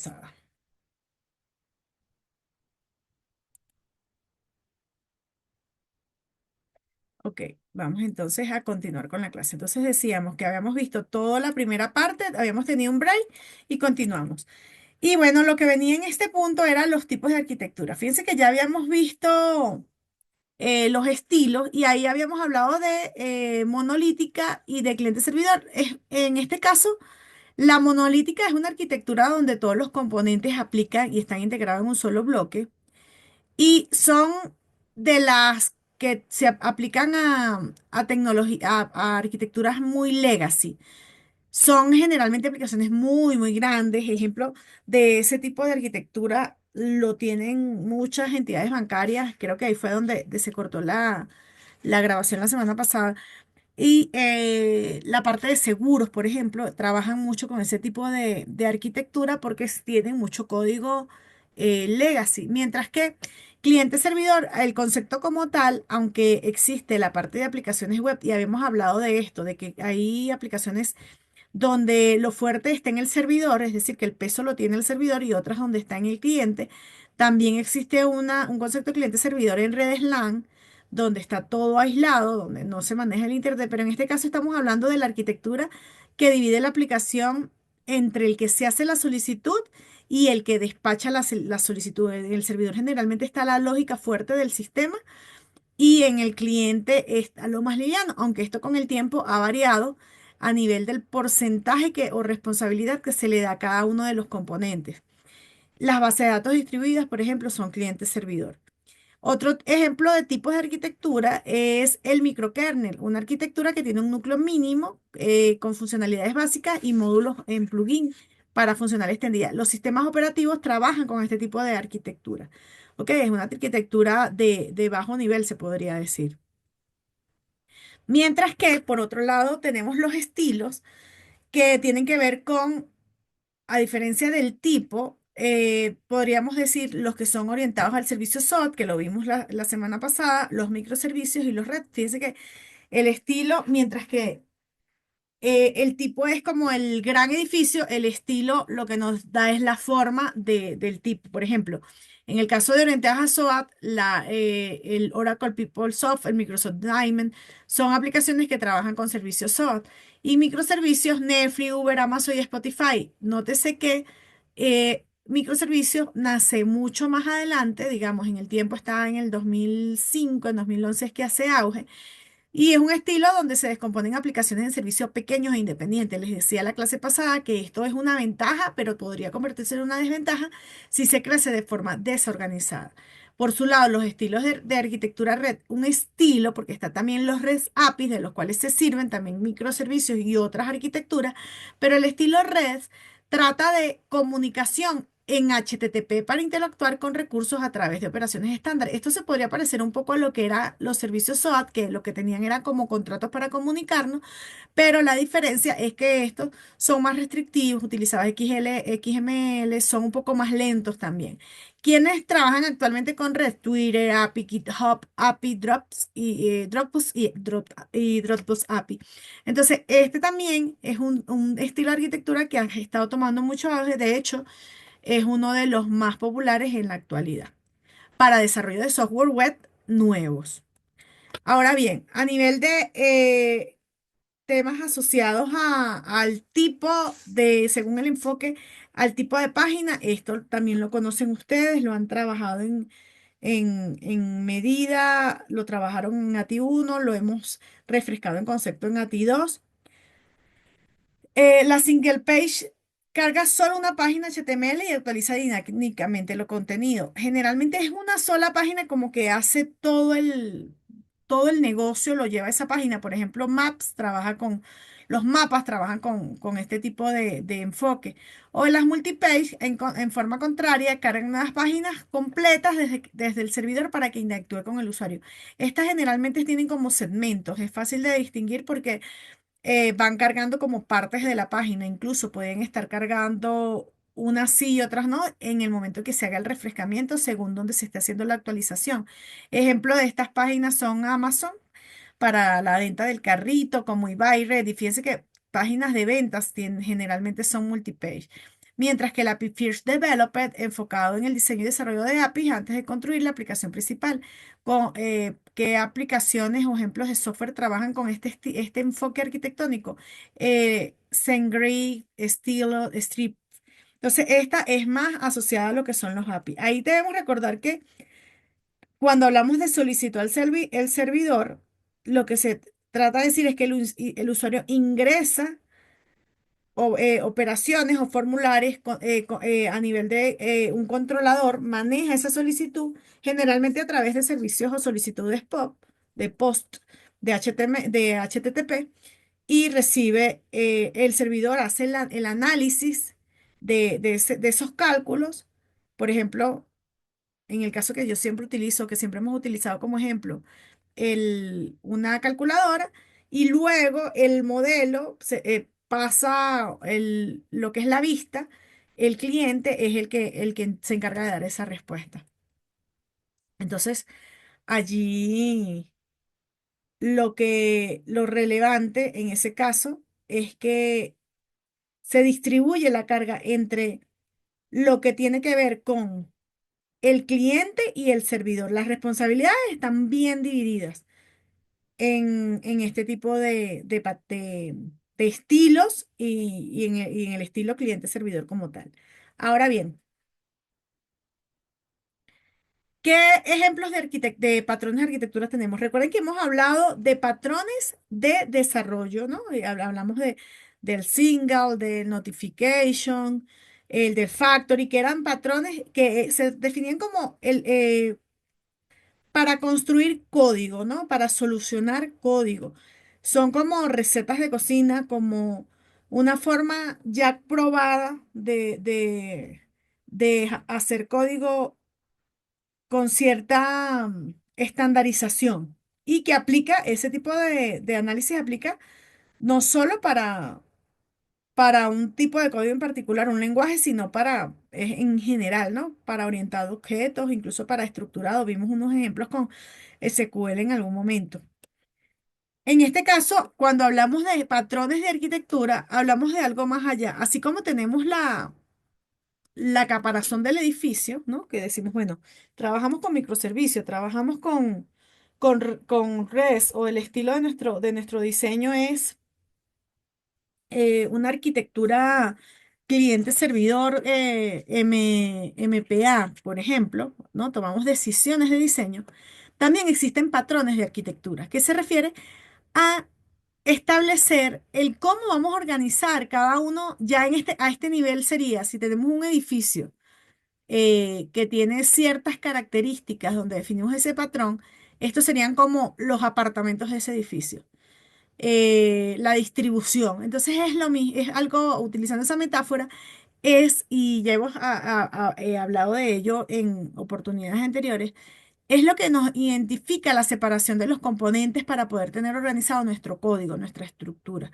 pasada. Ok, vamos entonces a continuar con la clase. Entonces decíamos que habíamos visto toda la primera parte, habíamos tenido un break y continuamos. Y bueno, lo que venía en este punto eran los tipos de arquitectura. Fíjense que ya habíamos visto los estilos y ahí habíamos hablado de monolítica y de cliente-servidor. En este caso, la monolítica es una arquitectura donde todos los componentes aplican y están integrados en un solo bloque. Y son de las que se aplican a tecnología, a arquitecturas muy legacy. Son generalmente aplicaciones muy grandes. Ejemplo de ese tipo de arquitectura lo tienen muchas entidades bancarias. Creo que ahí fue donde se cortó la grabación la semana pasada. Y la parte de seguros, por ejemplo, trabajan mucho con ese tipo de arquitectura porque tienen mucho código legacy. Mientras que cliente-servidor, el concepto como tal, aunque existe la parte de aplicaciones web, y habíamos hablado de esto, de que hay aplicaciones donde lo fuerte está en el servidor, es decir, que el peso lo tiene el servidor y otras donde está en el cliente. También existe un concepto de cliente-servidor en redes LAN, donde está todo aislado, donde no se maneja el Internet, pero en este caso estamos hablando de la arquitectura que divide la aplicación entre el que se hace la solicitud y el que despacha la solicitud. En el servidor generalmente está la lógica fuerte del sistema y en el cliente está lo más liviano, aunque esto con el tiempo ha variado a nivel del porcentaje o responsabilidad que se le da a cada uno de los componentes. Las bases de datos distribuidas, por ejemplo, son cliente-servidor. Otro ejemplo de tipos de arquitectura es el microkernel, una arquitectura que tiene un núcleo mínimo con funcionalidades básicas y módulos en plugin para funcionar extendida. Los sistemas operativos trabajan con este tipo de arquitectura. Ok, es una arquitectura de bajo nivel, se podría decir. Mientras que, por otro lado, tenemos los estilos que tienen que ver con, a diferencia del tipo, podríamos decir los que son orientados al servicio SOT, que lo vimos la semana pasada, los microservicios y los red. Fíjense que el estilo, mientras que el tipo es como el gran edificio, el estilo lo que nos da es la forma del tipo. Por ejemplo, en el caso de orientadas a SOAT, el Oracle PeopleSoft, el Microsoft Diamond, son aplicaciones que trabajan con servicios SOAT. Y microservicios, Netflix, Uber, Amazon y Spotify. Nótese que microservicios nace mucho más adelante, digamos, en el tiempo está en el 2005, en 2011 es que hace auge. Y es un estilo donde se descomponen aplicaciones en servicios pequeños e independientes. Les decía la clase pasada que esto es una ventaja, pero podría convertirse en una desventaja si se crece de forma desorganizada. Por su lado, los estilos de arquitectura red, un estilo, porque está también los REST APIs, de los cuales se sirven también microservicios y otras arquitecturas, pero el estilo REST trata de comunicación en HTTP para interactuar con recursos a través de operaciones estándar. Esto se podría parecer un poco a lo que eran los servicios SOAT, que lo que tenían era como contratos para comunicarnos, pero la diferencia es que estos son más restrictivos, utilizaban XML, son un poco más lentos también. Quienes trabajan actualmente con Red, Twitter, API, GitHub, API, Dropbox API. Entonces, este también es un estilo de arquitectura que han estado tomando mucho auge. De hecho, es uno de los más populares en la actualidad para desarrollo de software web nuevos. Ahora bien, a nivel de temas asociados al tipo según el enfoque, al tipo de página, esto también lo conocen ustedes, lo han trabajado en medida, lo trabajaron en ATI 1, lo hemos refrescado en concepto en ATI 2. La single page carga solo una página HTML y actualiza dinámicamente el contenido. Generalmente es una sola página como que hace todo el negocio, lo lleva a esa página. Por ejemplo, Maps trabaja con, los mapas trabajan con este tipo de enfoque. O las multipage, en forma contraria, cargan unas páginas completas desde el servidor para que interactúe con el usuario. Estas generalmente tienen como segmentos. Es fácil de distinguir porque van cargando como partes de la página, incluso pueden estar cargando unas sí y otras no en el momento que se haga el refrescamiento según donde se esté haciendo la actualización. Ejemplo de estas páginas son Amazon para la venta del carrito, como eBay, Ready. Fíjense que páginas de ventas generalmente son multipage. mientras que el API First Developed, enfocado en el diseño y desarrollo de APIs antes de construir la aplicación principal. ¿Qué aplicaciones o ejemplos de software trabajan con este enfoque arquitectónico? SendGrid, Stilo, Strip. Entonces, esta es más asociada a lo que son los API. Ahí debemos recordar que cuando hablamos de solicitud el servidor, lo que se trata de decir es que el usuario ingresa operaciones o formularios a nivel de un controlador, maneja esa solicitud generalmente a través de servicios o solicitudes POP, de POST, de HTTP, y recibe, el servidor hace el análisis de esos cálculos. Por ejemplo, en el caso que yo siempre utilizo, que siempre hemos utilizado como ejemplo, una calculadora, y luego el modelo pasa lo que es la vista, el cliente es el que se encarga de dar esa respuesta. Entonces, allí lo relevante en ese caso es que se distribuye la carga entre lo que tiene que ver con el cliente y el servidor. Las responsabilidades están bien divididas en este tipo de estilos y en el estilo cliente-servidor como tal. Ahora bien, ¿qué ejemplos de patrones de arquitectura tenemos? Recuerden que hemos hablado de patrones de desarrollo, ¿no? Hablamos del single, del notification, el del factory, que eran patrones que se definían como para construir código, ¿no? Para solucionar código. Son como recetas de cocina, como una forma ya probada de hacer código con cierta estandarización, y que aplica ese tipo de análisis, aplica no solo para un tipo de código en particular, un lenguaje, sino en general, ¿no? Para orientado a objetos, incluso para estructurado. Vimos unos ejemplos con SQL en algún momento. En este caso, cuando hablamos de patrones de arquitectura, hablamos de algo más allá. Así como tenemos la caparazón del edificio, ¿no? Que decimos, bueno, trabajamos con microservicios, trabajamos con REST, o el estilo de nuestro diseño es una arquitectura cliente-servidor, MPA, por ejemplo, ¿no? Tomamos decisiones de diseño. También existen patrones de arquitectura, que se refiere a establecer el cómo vamos a organizar cada uno. Ya a este nivel sería, si tenemos un edificio que tiene ciertas características donde definimos ese patrón, estos serían como los apartamentos de ese edificio, la distribución. Entonces es lo mismo, es algo, utilizando esa metáfora, y ya hemos hablado de ello en oportunidades anteriores, es lo que nos identifica la separación de los componentes para poder tener organizado nuestro código, nuestra estructura.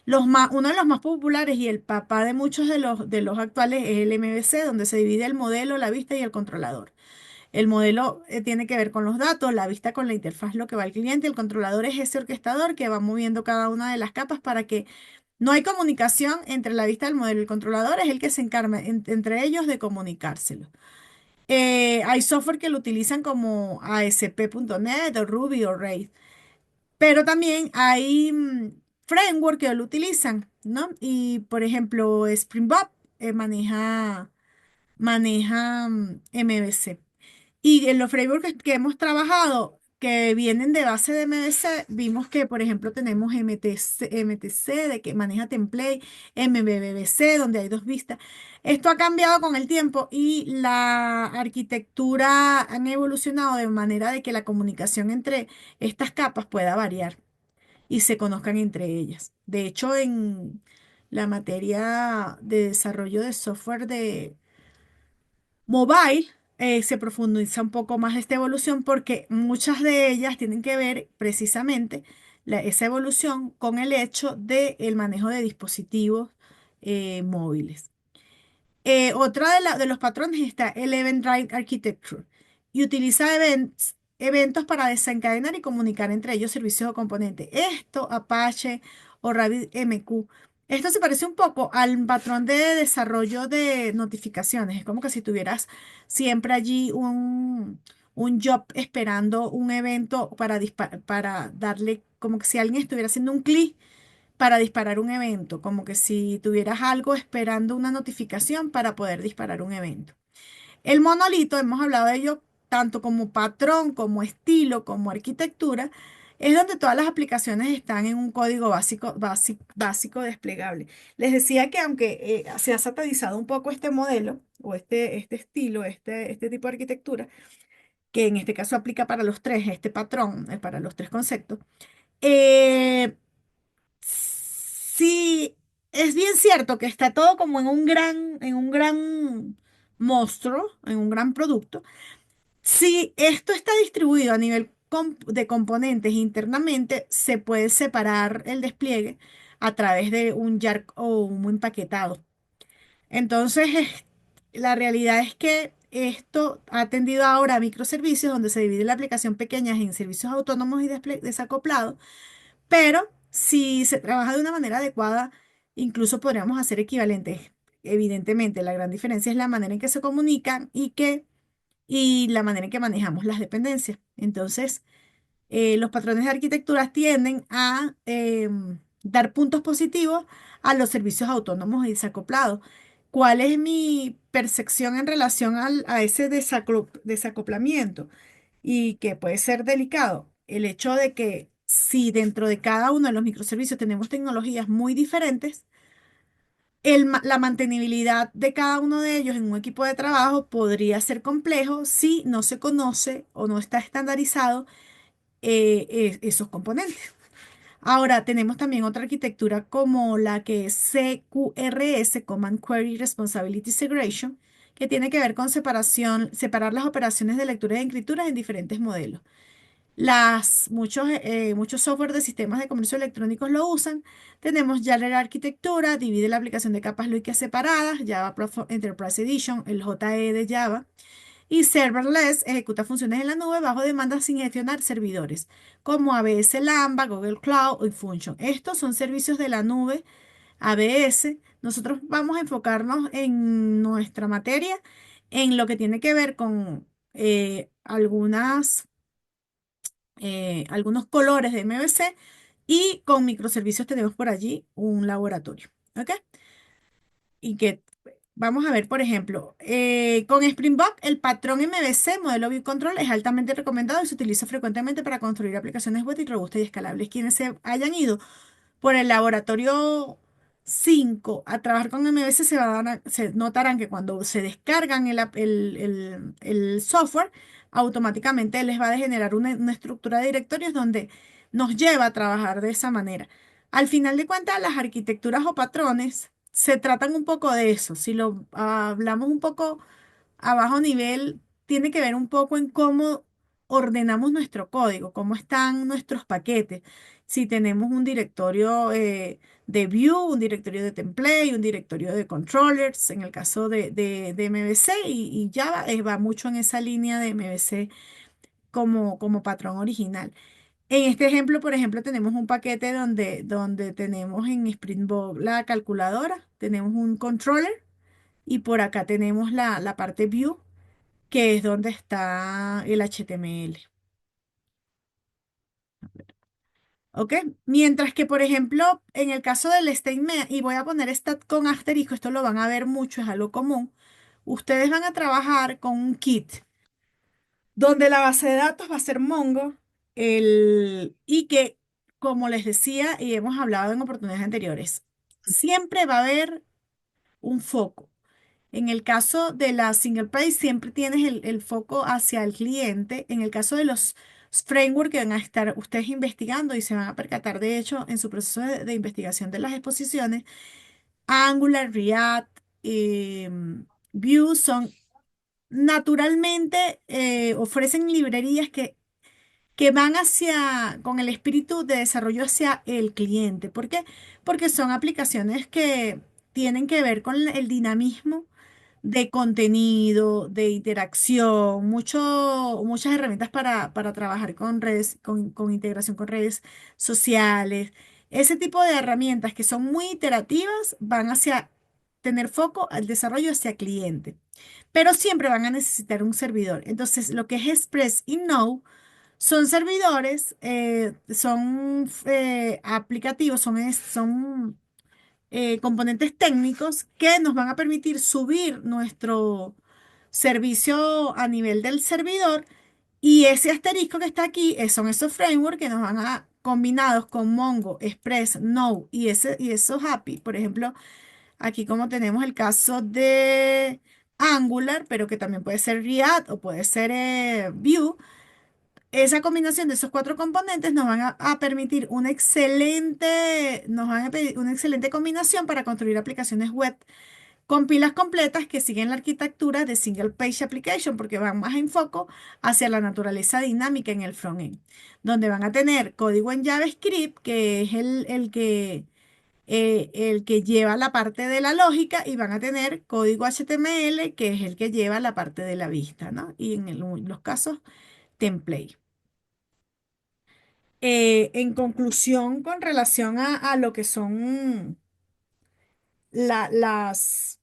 Uno de los más populares y el papá de muchos de los actuales es el MVC, donde se divide el modelo, la vista y el controlador. El modelo tiene que ver con los datos, la vista con la interfaz, lo que va al cliente, el controlador es ese orquestador que va moviendo cada una de las capas para que no hay comunicación entre la vista del modelo y el controlador, es el que se encarga entre ellos de comunicárselo. Hay software que lo utilizan como ASP.NET o Ruby o Rails, pero también hay framework que lo utilizan, ¿no? Y por ejemplo, Spring Boot maneja MVC. Y en los frameworks que hemos trabajado, que vienen de base de MVC, vimos que, por ejemplo, tenemos MTC, de que maneja template, MVVC, donde hay dos vistas. Esto ha cambiado con el tiempo y la arquitectura han evolucionado de manera de que la comunicación entre estas capas pueda variar y se conozcan entre ellas. De hecho, en la materia de desarrollo de software de mobile, se profundiza un poco más esta evolución, porque muchas de ellas tienen que ver precisamente esa evolución con el hecho del manejo de dispositivos móviles. Otra de los patrones está el Event Driven Architecture, y utiliza eventos para desencadenar y comunicar entre ellos servicios o componentes. Esto, Apache o RabbitMQ, Esto se parece un poco al patrón de desarrollo de notificaciones. Es como que si tuvieras siempre allí un job esperando un evento para darle, como que si alguien estuviera haciendo un clic para disparar un evento, como que si tuvieras algo esperando una notificación para poder disparar un evento. El monolito, hemos hablado de ello tanto como patrón, como estilo, como arquitectura, es donde todas las aplicaciones están en un código básico desplegable. Les decía que aunque se ha satanizado un poco este modelo o este estilo, este tipo de arquitectura, que en este caso aplica para los tres, este patrón, para los tres conceptos, eh, sí, es bien cierto que está todo como en un gran monstruo, en un gran producto. Si esto está distribuido a nivel de componentes internamente, se puede separar el despliegue a través de un YARC o un empaquetado. Entonces, la realidad es que esto ha tendido ahora a microservicios donde se divide la aplicación pequeña en servicios autónomos y desacoplados, pero si se trabaja de una manera adecuada, incluso podríamos hacer equivalentes. Evidentemente, la gran diferencia es la manera en que se comunican y la manera en que manejamos las dependencias. Entonces, los patrones de arquitectura tienden a dar puntos positivos a los servicios autónomos y desacoplados. ¿Cuál es mi percepción en relación a ese desacoplamiento? Y que puede ser delicado. El hecho de que si dentro de cada uno de los microservicios tenemos tecnologías muy diferentes, la mantenibilidad de cada uno de ellos en un equipo de trabajo podría ser complejo si no se conoce o no está estandarizado esos componentes. Ahora, tenemos también otra arquitectura como la que es CQRS, Command Query Responsibility Segregation, que tiene que ver con separar las operaciones de lectura y escritura en diferentes modelos. Muchos software de sistemas de comercio electrónicos lo usan. Tenemos ya la arquitectura, divide la aplicación de capas lógicas separadas, Java Enterprise Edition, el JE de Java. Y serverless ejecuta funciones en la nube bajo demanda sin gestionar servidores, como AWS Lambda, Google Cloud y Function. Estos son servicios de la nube AWS. Nosotros vamos a enfocarnos en nuestra materia, en lo que tiene que ver con algunos colores de MVC y con microservicios tenemos por allí un laboratorio. ¿Ok? Y que vamos a ver, por ejemplo, con Springbok, el patrón MVC, modelo View Control, es altamente recomendado y se utiliza frecuentemente para construir aplicaciones web y robustas y escalables. Quienes se hayan ido por el laboratorio 5 a trabajar con MVC se notarán que cuando se descargan el software, automáticamente les va a generar una estructura de directorios donde nos lleva a trabajar de esa manera. Al final de cuentas, las arquitecturas o patrones se tratan un poco de eso. Si lo hablamos un poco a bajo nivel, tiene que ver un poco en cómo ordenamos nuestro código, cómo están nuestros paquetes. Si tenemos un directorio de view, un directorio de template, un directorio de controllers, en el caso de MVC y Java, va mucho en esa línea de MVC como patrón original. En este ejemplo, por ejemplo, tenemos un paquete donde tenemos en Springboard la calculadora, tenemos un controller y por acá tenemos la parte view, que es donde está el HTML. ¿Ok? Mientras que, por ejemplo, en el caso del statement, y voy a poner stat con asterisco, esto lo van a ver mucho, es algo común, ustedes van a trabajar con un kit, donde la base de datos va a ser Mongo, y que, como les decía y hemos hablado en oportunidades anteriores, siempre va a haber un foco. En el caso de la single page, siempre tienes el foco hacia el cliente. En el caso de los frameworks que van a estar ustedes investigando y se van a percatar, de hecho, en su proceso de investigación de las exposiciones, Angular, React, Vue son naturalmente, ofrecen librerías que van con el espíritu de desarrollo hacia el cliente. ¿Por qué? Porque son aplicaciones que tienen que ver con el dinamismo de contenido, de interacción, muchas herramientas para trabajar con redes, con integración con redes sociales. Ese tipo de herramientas que son muy iterativas van hacia tener foco al desarrollo hacia cliente, pero siempre van a necesitar un servidor. Entonces, lo que es Express y Node son servidores, son aplicativos, son componentes técnicos que nos van a permitir subir nuestro servicio a nivel del servidor y ese asterisco que está aquí son esos frameworks que nos van a combinados con Mongo, Express, Node y esos API. Por ejemplo, aquí como tenemos el caso de Angular, pero que también puede ser React o puede ser Vue. Esa combinación de esos cuatro componentes nos van a permitir una excelente combinación para construir aplicaciones web con pilas completas que siguen la arquitectura de Single Page Application porque van más en foco hacia la naturaleza dinámica en el frontend, donde van a tener código en JavaScript, que es el que lleva la parte de la lógica, y van a tener código HTML, que es el que lleva la parte de la vista, ¿no? Y en los casos, template. En conclusión, con relación a lo que son las,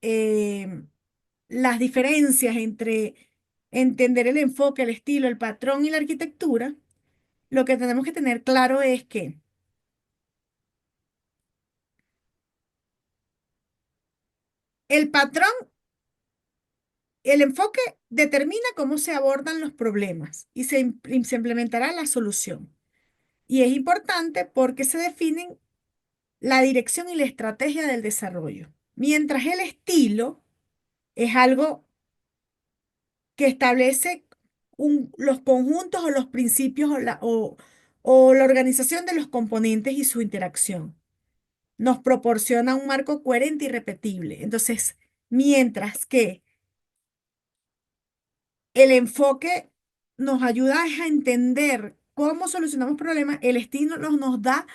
eh, las diferencias entre entender el enfoque, el estilo, el patrón y la arquitectura, lo que tenemos que tener claro es que el patrón, el enfoque determina cómo se abordan los problemas y se implementará la solución. Y es importante porque se definen la dirección y la estrategia del desarrollo. Mientras el estilo es algo que establece los conjuntos o los principios o la organización de los componentes y su interacción. Nos proporciona un marco coherente y repetible. Entonces, mientras que el enfoque nos ayuda a entender cómo solucionamos problemas, el estilo nos da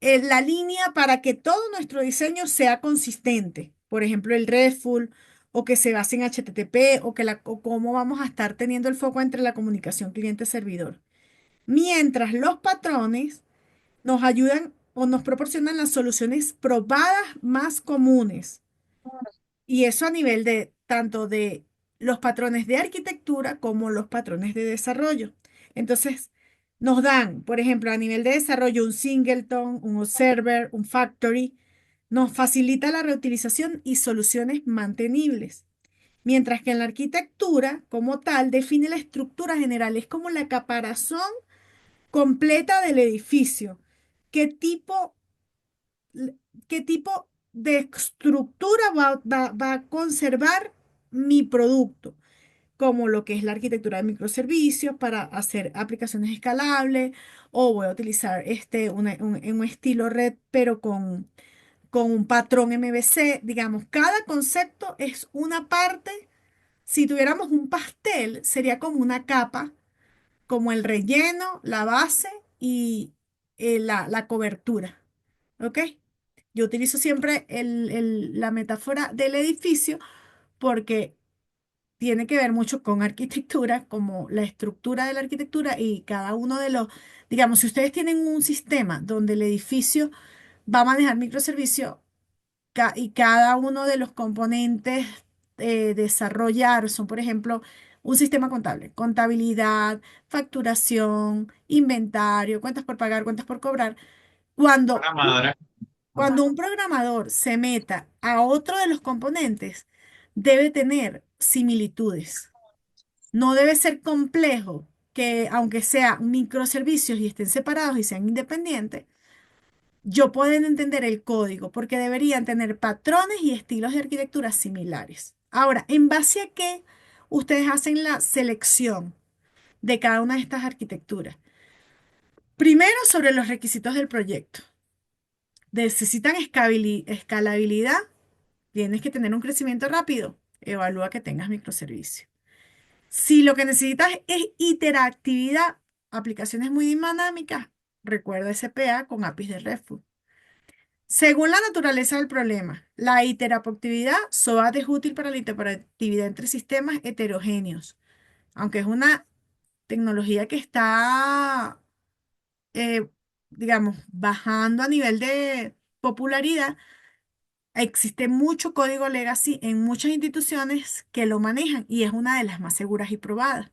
la línea para que todo nuestro diseño sea consistente. Por ejemplo, el RESTful o que se base en HTTP o cómo vamos a estar teniendo el foco entre la comunicación cliente-servidor. Mientras los patrones nos ayudan o nos proporcionan las soluciones probadas más comunes. Y eso a nivel de tanto de los patrones de arquitectura como los patrones de desarrollo. Entonces, nos dan, por ejemplo, a nivel de desarrollo, un singleton, un observer, un factory. Nos facilita la reutilización y soluciones mantenibles. Mientras que en la arquitectura, como tal, define la estructura general. Es como la caparazón completa del edificio. ¿Qué tipo qué tipo de estructura va a conservar mi producto? Como lo que es la arquitectura de microservicios para hacer aplicaciones escalables, o voy a utilizar un estilo red, pero con un patrón MVC. Digamos, cada concepto es una parte. Si tuviéramos un pastel, sería como una capa, como el relleno, la base y la cobertura. ¿Ok? Yo utilizo siempre la metáfora del edificio porque tiene que ver mucho con arquitectura, como la estructura de la arquitectura y cada uno de los, digamos, si ustedes tienen un sistema donde el edificio va a manejar microservicios y cada uno de los componentes desarrollar son, por ejemplo, un sistema contable, contabilidad, facturación, inventario, cuentas por pagar, cuentas por cobrar. Cuando cuando un programador se meta a otro de los componentes, debe tener similitudes. No debe ser complejo que, aunque sean microservicios y estén separados y sean independientes, yo pueda entender el código porque deberían tener patrones y estilos de arquitectura similares. Ahora, ¿en base a qué ustedes hacen la selección de cada una de estas arquitecturas? Primero, sobre los requisitos del proyecto. Necesitan escalabilidad. Tienes que tener un crecimiento rápido. Evalúa que tengas microservicio. Si lo que necesitas es interactividad, aplicaciones muy dinámicas, recuerda SPA con APIs de RESTful. Según la naturaleza del problema, la iteractividad SOAT es útil para la interactividad entre sistemas heterogéneos, aunque es una tecnología que está eh, digamos, bajando a nivel de popularidad, existe mucho código legacy en muchas instituciones que lo manejan y es una de las más seguras y probadas.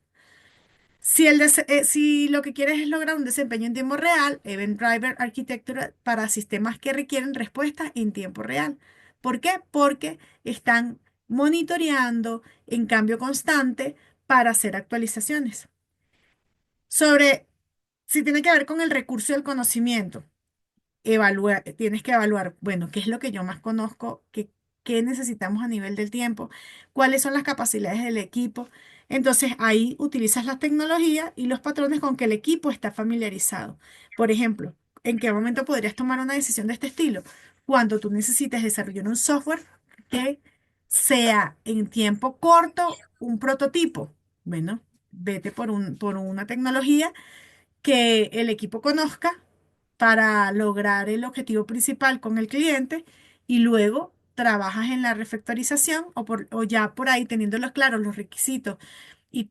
Si lo que quieres es lograr un desempeño en tiempo real, Event Driver Architecture para sistemas que requieren respuesta en tiempo real. ¿Por qué? Porque están monitoreando en cambio constante para hacer actualizaciones. Sobre si tiene que ver con el recurso del conocimiento. Tienes que evaluar, bueno, qué es lo que yo más conozco, qué necesitamos a nivel del tiempo, cuáles son las capacidades del equipo. Entonces ahí utilizas la tecnología y los patrones con que el equipo está familiarizado. Por ejemplo, ¿en qué momento podrías tomar una decisión de este estilo? Cuando tú necesites desarrollar un software que sea en tiempo corto un prototipo. Bueno, vete por una tecnología que el equipo conozca para lograr el objetivo principal con el cliente y luego trabajas en la refactorización o ya por ahí teniéndolos claros los requisitos y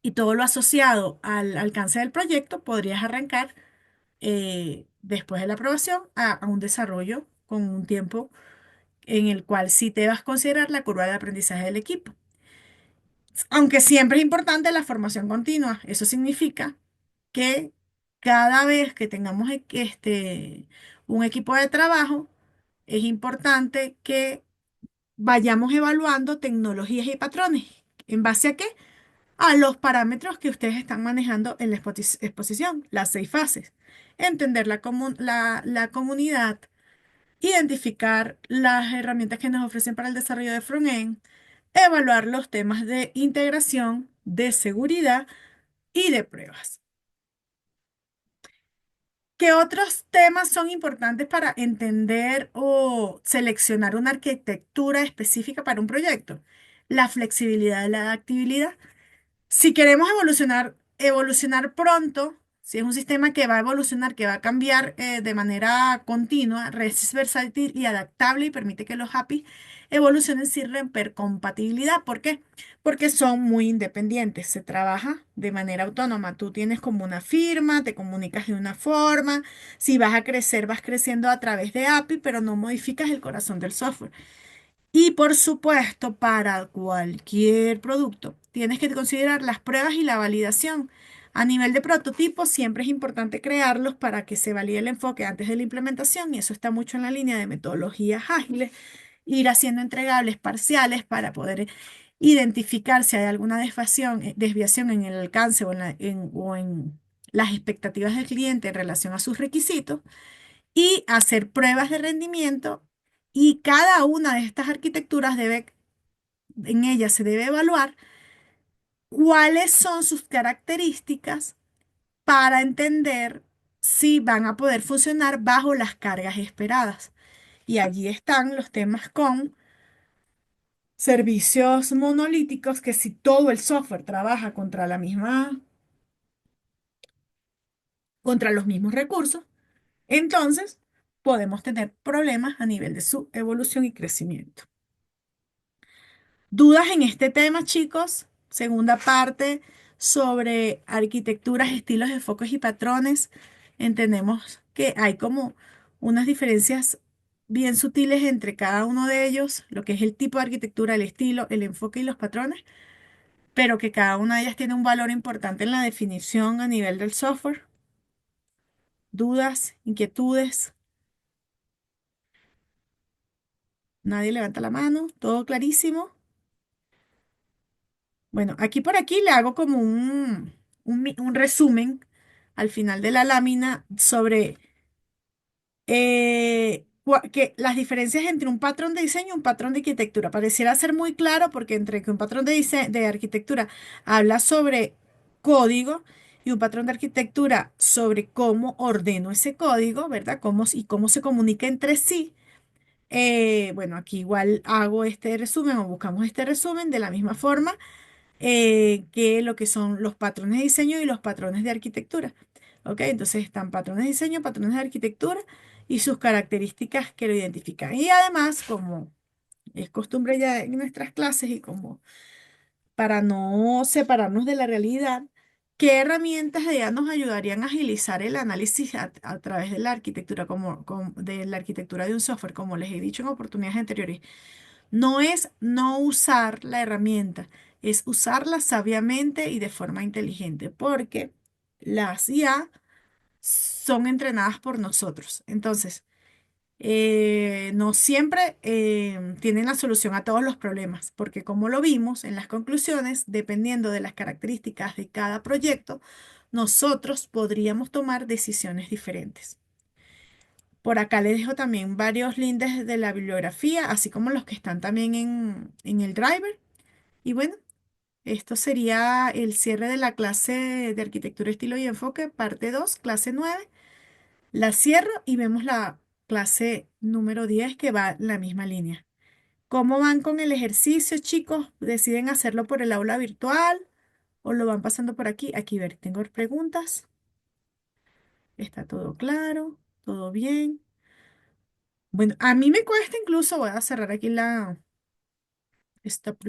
y todo lo asociado al alcance del proyecto, podrías arrancar después de la aprobación a un desarrollo con un tiempo en el cual sí te vas a considerar la curva de aprendizaje del equipo. Aunque siempre es importante la formación continua, eso significa que cada vez que tengamos un equipo de trabajo, es importante que vayamos evaluando tecnologías y patrones. ¿En base a qué? A los parámetros que ustedes están manejando en la exposición, las 6 fases. Entender la comunidad, identificar las herramientas que nos ofrecen para el desarrollo de frontend, evaluar los temas de integración, de seguridad y de pruebas. ¿Qué otros temas son importantes para entender o seleccionar una arquitectura específica para un proyecto? La flexibilidad y la adaptabilidad. Si queremos evolucionar pronto, si es un sistema que va a evolucionar, que va a cambiar de manera continua, es versátil y adaptable y permite que los APIs evolucionen sin romper compatibilidad. ¿Por qué? Porque son muy independientes, se trabaja de manera autónoma. Tú tienes como una firma, te comunicas de una forma. Si vas a crecer, vas creciendo a través de API, pero no modificas el corazón del software. Y por supuesto, para cualquier producto, tienes que considerar las pruebas y la validación. A nivel de prototipo, siempre es importante crearlos para que se valide el enfoque antes de la implementación, y eso está mucho en la línea de metodologías ágiles, ir haciendo entregables parciales para poder identificar si hay alguna desviación en el alcance o en las expectativas del cliente en relación a sus requisitos y hacer pruebas de rendimiento y cada una de estas arquitecturas en ellas se debe evaluar cuáles son sus características para entender si van a poder funcionar bajo las cargas esperadas. Y allí están los temas con servicios monolíticos que si todo el software trabaja contra los mismos recursos, entonces podemos tener problemas a nivel de su evolución y crecimiento. ¿Dudas en este tema, chicos? Segunda parte sobre arquitecturas, estilos, enfoques y patrones. Entendemos que hay como unas diferencias bien sutiles entre cada uno de ellos, lo que es el tipo de arquitectura, el estilo, el enfoque y los patrones, pero que cada una de ellas tiene un valor importante en la definición a nivel del software. ¿Dudas, inquietudes? Nadie levanta la mano, todo clarísimo. Bueno, aquí por aquí le hago como un resumen al final de la lámina sobre que las diferencias entre un patrón de diseño y un patrón de arquitectura. Pareciera ser muy claro porque entre que un patrón de arquitectura habla sobre código y un patrón de arquitectura sobre cómo ordeno ese código, ¿verdad? Y cómo se comunica entre sí. Bueno, aquí igual hago este resumen o buscamos este resumen de la misma forma que lo que son los patrones de diseño y los patrones de arquitectura. ¿Ok? Entonces están patrones de diseño, patrones de arquitectura y sus características que lo identifican. Y además, como es costumbre ya en nuestras clases y como para no separarnos de la realidad, ¿Qué herramientas de IA nos ayudarían a agilizar el análisis a través de la arquitectura, de la arquitectura de un software? Como les he dicho en oportunidades anteriores, no es no usar la herramienta, es usarla sabiamente y de forma inteligente, porque las IA son entrenadas por nosotros. Entonces, no siempre tienen la solución a todos los problemas, porque como lo vimos en las conclusiones, dependiendo de las características de cada proyecto, nosotros podríamos tomar decisiones diferentes. Por acá les dejo también varios links de la bibliografía, así como los que están también en el driver. Y bueno, esto sería el cierre de la clase de arquitectura, estilo y enfoque, parte 2 clase 9. La cierro y vemos la clase número 10 que va en la misma línea. ¿Cómo van con el ejercicio, chicos? ¿Deciden hacerlo por el aula virtual o lo van pasando por aquí? Aquí, ver, tengo preguntas. ¿Está todo claro? ¿Todo bien? Bueno, a mí me cuesta incluso, voy a cerrar aquí esta